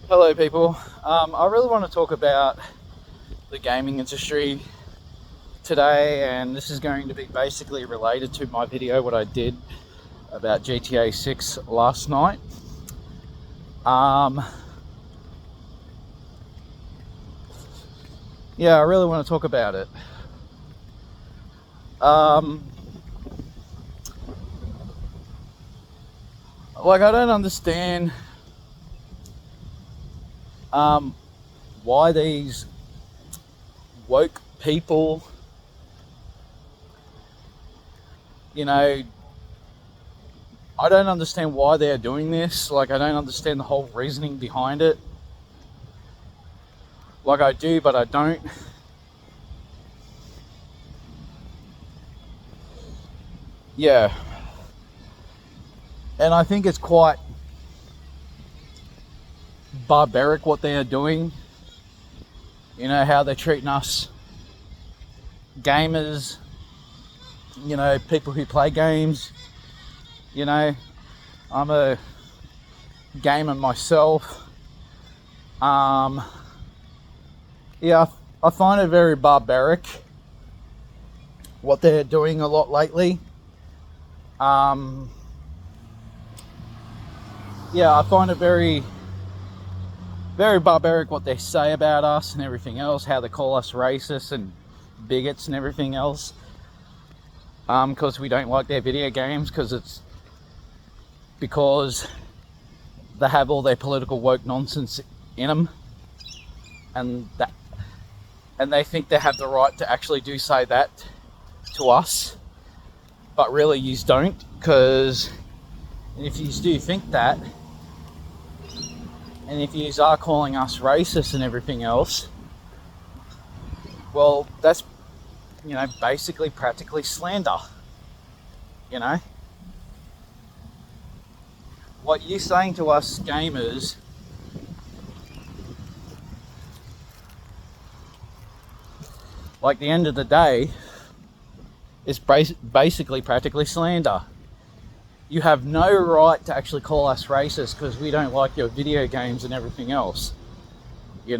Hello, people. I really want to talk about the gaming industry today, and this is going to be basically related to my video, what I did about GTA 6 last night. Yeah, I really want to talk about it. I don't understand why these woke people, I don't understand why they're doing this. I don't understand the whole reasoning behind it. I do, but I don't. Yeah. And I think it's quite barbaric what they are doing. How they're treating us gamers, people who play games. I'm a gamer myself. Yeah, I find it very barbaric what they're doing a lot lately. Yeah, I find it very, very barbaric what they say about us and everything else, how they call us racist and bigots and everything else, because we don't like their video games, because they have all their political woke nonsense in them, and they think they have the right to actually say that to us, but really you don't, because if you do think that, and if you are calling us racist and everything else, well, that's basically practically slander. What you're saying to us gamers, the end of the day, is basically practically slander. You have no right to actually call us racist because we don't like your video games and everything else. You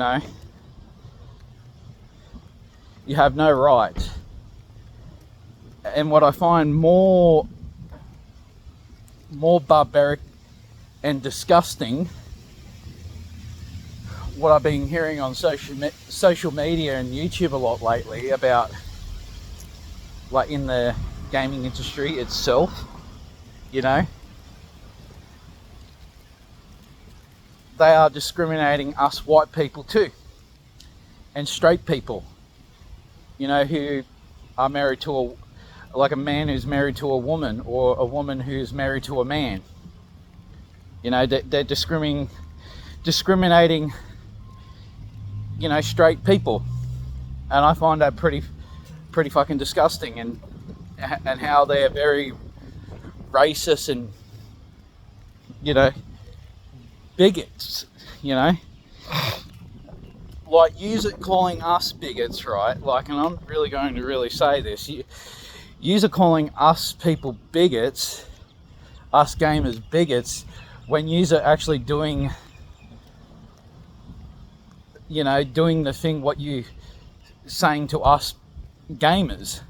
have no right. And what I find more barbaric and disgusting, what I've been hearing on social media and YouTube a lot lately about, in the gaming industry itself, they are discriminating us white people too, and straight people, who are married to a man who's married to a woman, or a woman who's married to a man. They're discriminating, straight people, and I find that pretty fucking disgusting, and how they're very racist and bigots. Use it calling us bigots, right? And I'm really going to really say this. Use it calling us people bigots, us gamers bigots, when yous are actually doing the thing what you saying to us gamers.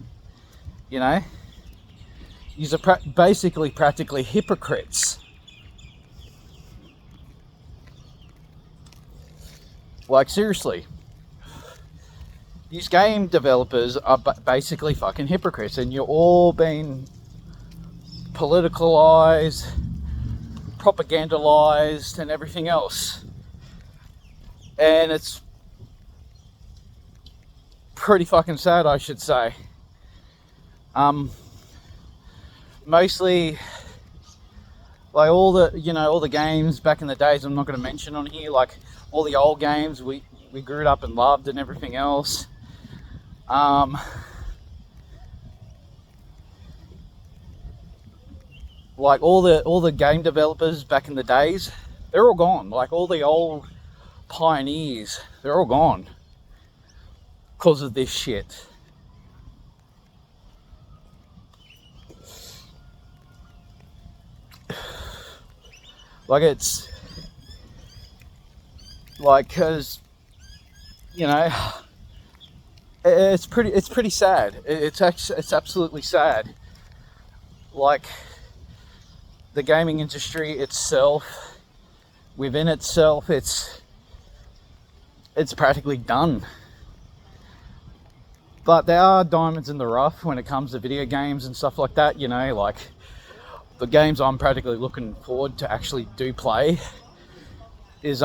Yous are basically practically hypocrites. Seriously. These game developers are basically fucking hypocrites, and you're all being politicalized, propagandalized, and everything else. And it's pretty fucking sad, I should say. Mostly, all the games back in the days, I'm not going to mention on here, all the old games we grew up and loved and everything else. All the game developers back in the days, they're all gone. All the old pioneers, they're all gone because of this shit. Like, because, you know, it's pretty sad. It's absolutely sad. Like, the gaming industry itself, within itself, it's practically done. But there are diamonds in the rough when it comes to video games and stuff like that, you know, like the games I'm practically looking forward to actually do play is,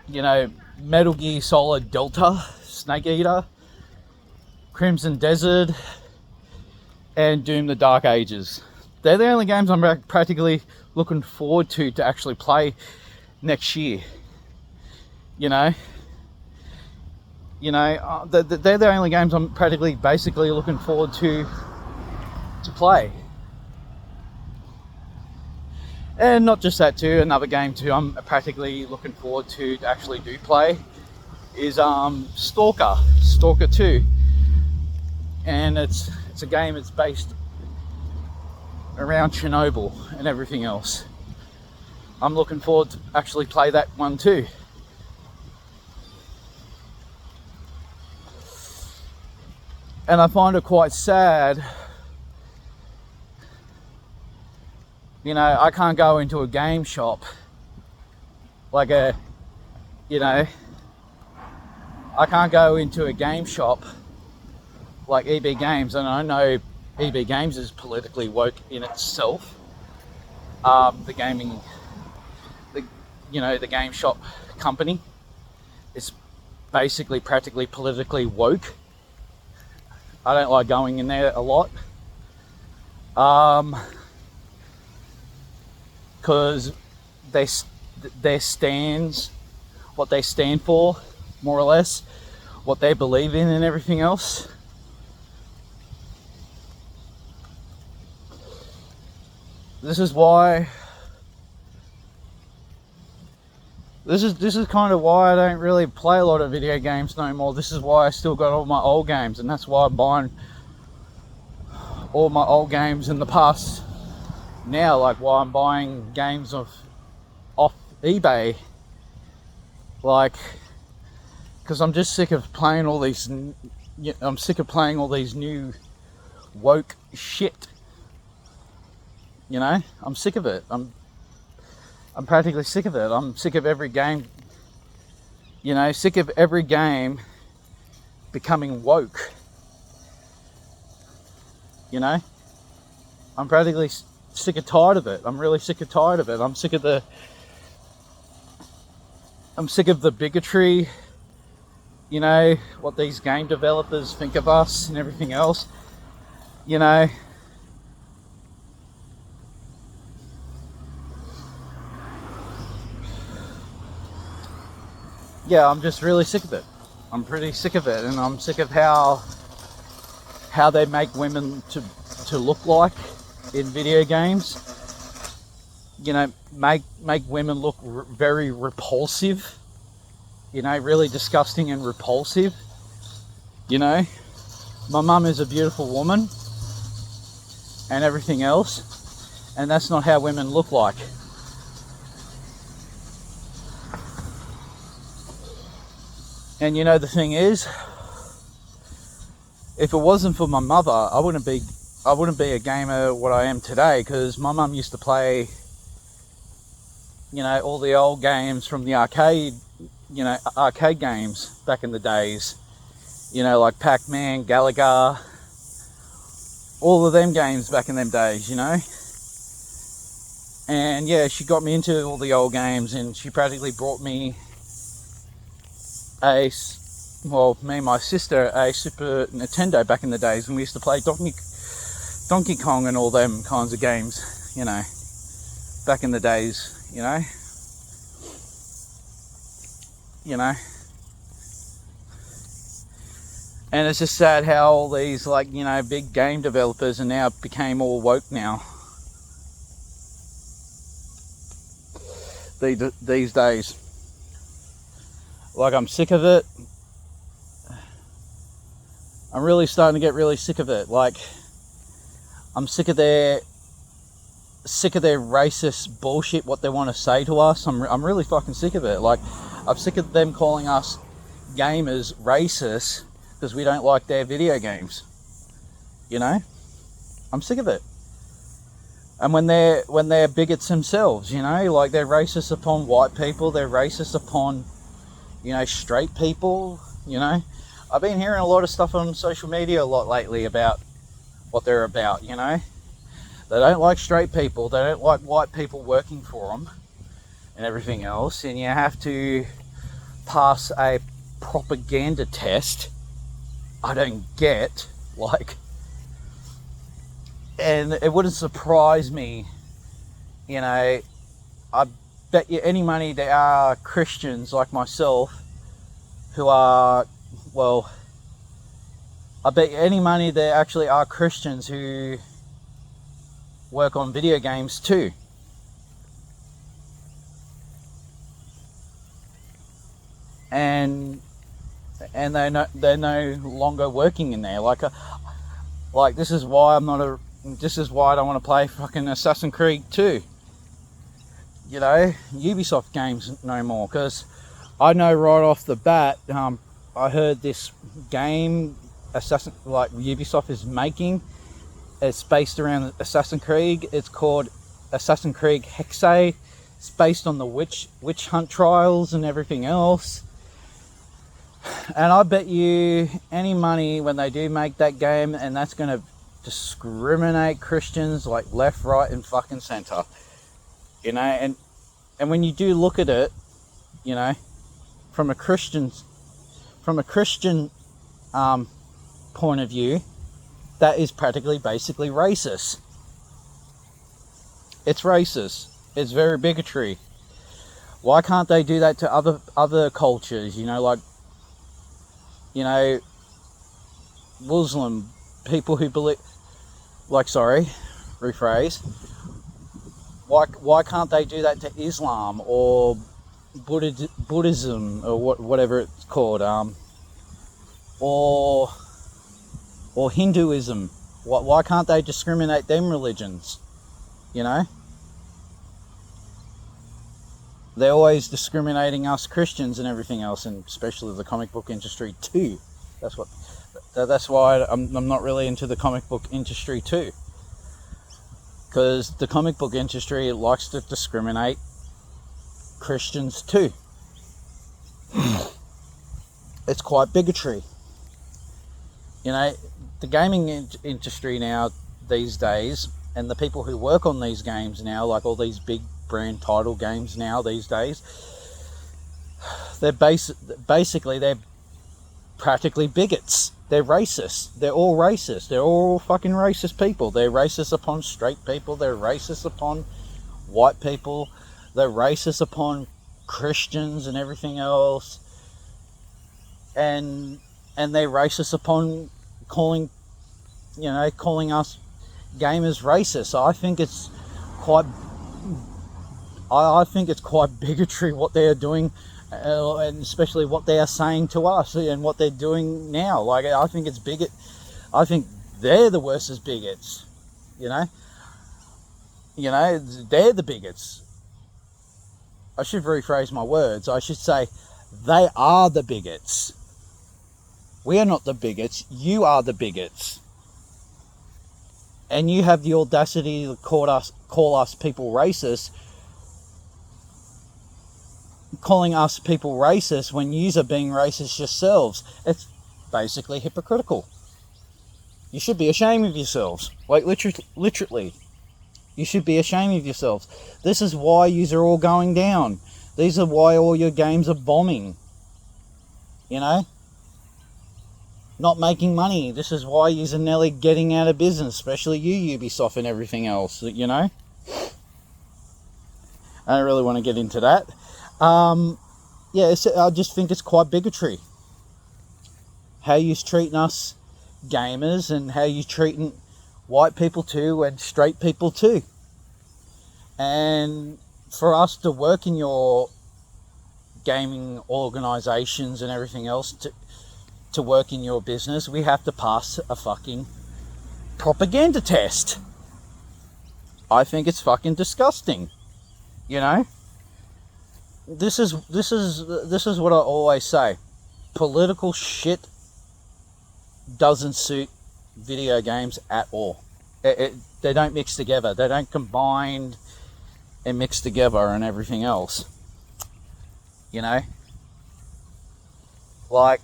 you know, Metal Gear Solid Delta, Snake Eater, Crimson Desert, and Doom the Dark Ages. They're the only games I'm practically looking forward to actually play next year, you know. They're the only games I'm practically basically looking forward to play. And not just that too, another game too I'm practically looking forward to actually do play is Stalker 2. And it's a game that's based around Chernobyl and everything else. I'm looking forward to actually play that one too. And I find it quite sad, you know, I can't go into a game shop like I can't go into a game shop like EB Games, and I know EB Games is politically woke in itself. The game shop company is basically practically politically woke. I don't like going in there a lot, because their stands, what they stand for, more or less, what they believe in and everything else. This is why. This is kind of why I don't really play a lot of video games no more. This is why I still got all my old games, and that's why I'm buying all my old games in the past now. Like, why I'm buying games off eBay. Like, because I'm just sick of playing all these. I'm sick of playing all these new woke shit. You know, I'm sick of it. I'm practically sick of it. I'm sick of every game, you know, sick of every game becoming woke. You know, I'm practically sick and tired of it. I'm really sick and tired of it. I'm sick of the bigotry, you know, what these game developers think of us and everything else, you know. Yeah, I'm just really sick of it. I'm pretty sick of it, and I'm sick of how they make women to look like in video games. You know, make women look very repulsive. You know, really disgusting and repulsive. You know, my mum is a beautiful woman and everything else, and that's not how women look like. And you know, the thing is, if it wasn't for my mother, I wouldn't be a gamer what I am today, because my mum used to play, you know, all the old games from the arcade games back in the days, you know, like Pac-Man, Galaga, all of them games back in them days, you know. And yeah, she got me into all the old games, and she practically brought me me and my sister, a Super Nintendo back in the days when we used to play Donkey Kong and all them kinds of games, you know, back in the days, you know. And it's just sad how all these, like, you know, big game developers are now became all woke now. These days. Like, I'm sick of it. I'm really starting to get really sick of it. Like, I'm sick of their sick of their racist bullshit, what they want to say to us. I'm really fucking sick of it. Like, I'm sick of them calling us gamers racist because we don't like their video games. You know? I'm sick of it. And when they're bigots themselves, you know, like they're racist upon white people, they're racist upon, you know, straight people, you know. I've been hearing a lot of stuff on social media a lot lately about what they're about, you know. They don't like straight people, they don't like white people working for them and everything else, and you have to pass a propaganda test. I don't get, like, and it wouldn't surprise me, you know, I bet you any money there are Christians like myself who are, well, I bet you any money there actually are Christians who work on video games too. And they're no longer working in there. Like this is why this is why I don't want to play fucking Assassin's Creed 2. You know, Ubisoft games no more, because I know right off the bat, I heard this game Ubisoft is making. It's based around Assassin's Creed. It's called Assassin's Creed Hexe. It's based on the witch hunt trials and everything else. And I bet you any money when they do make that game, and that's going to discriminate Christians like left, right, and fucking center. You know, and when you do look at it, you know, from a Christian point of view, that is practically basically racist. It's racist. It's very bigotry. Why can't they do that to other cultures? You know, like, you know, Muslim people who believe, like, sorry, rephrase. Why can't they do that to Islam or Buddhism or whatever it's called, or Hinduism? Why can't they discriminate them religions? You know, they're always discriminating us Christians and everything else, and especially the comic book industry too. That's why I'm not really into the comic book industry too, because the comic book industry likes to discriminate Christians too. It's quite bigotry. You know, the gaming industry now these days, and the people who work on these games now, like all these big brand title games now these days, they're basically they're practically bigots. They're racist. They're all racist. They're all fucking racist people. They're racist upon straight people. They're racist upon white people. They're racist upon Christians and everything else. And they're racist upon calling us gamers racist. I think it's quite bigotry what they are doing, and especially what they are saying to us and what they're doing now. Like, I think it's bigot. I think they're the worst as bigots. You know, they're the bigots. I should rephrase my words. I should say they are the bigots. We are not the bigots. You are the bigots. And you have the audacity to call us people racist, calling us people racist when yous are being racist yourselves. It's basically hypocritical. You should be ashamed of yourselves. Like, literally. You should be ashamed of yourselves. This is why yous are all going down. These are why all your games are bombing. You know? Not making money. This is why yous are nearly getting out of business, especially you, Ubisoft, and everything else, you know? I don't really want to get into that. I just think it's quite bigotry. How you're treating us gamers, and how you're treating white people too, and straight people too. And for us to work in your gaming organisations and everything else, to work in your business, we have to pass a fucking propaganda test. I think it's fucking disgusting. You know? This is what I always say. Political shit doesn't suit video games at all. They don't mix together. They don't combine and mix together and everything else. You know? Like,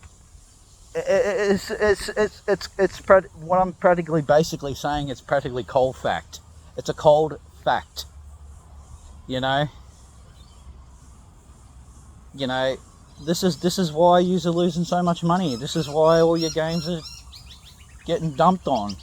what I'm practically basically saying, it's practically cold fact. It's a cold fact. You know? You know, this is why you're losing so much money. This is why all your games are getting dumped on.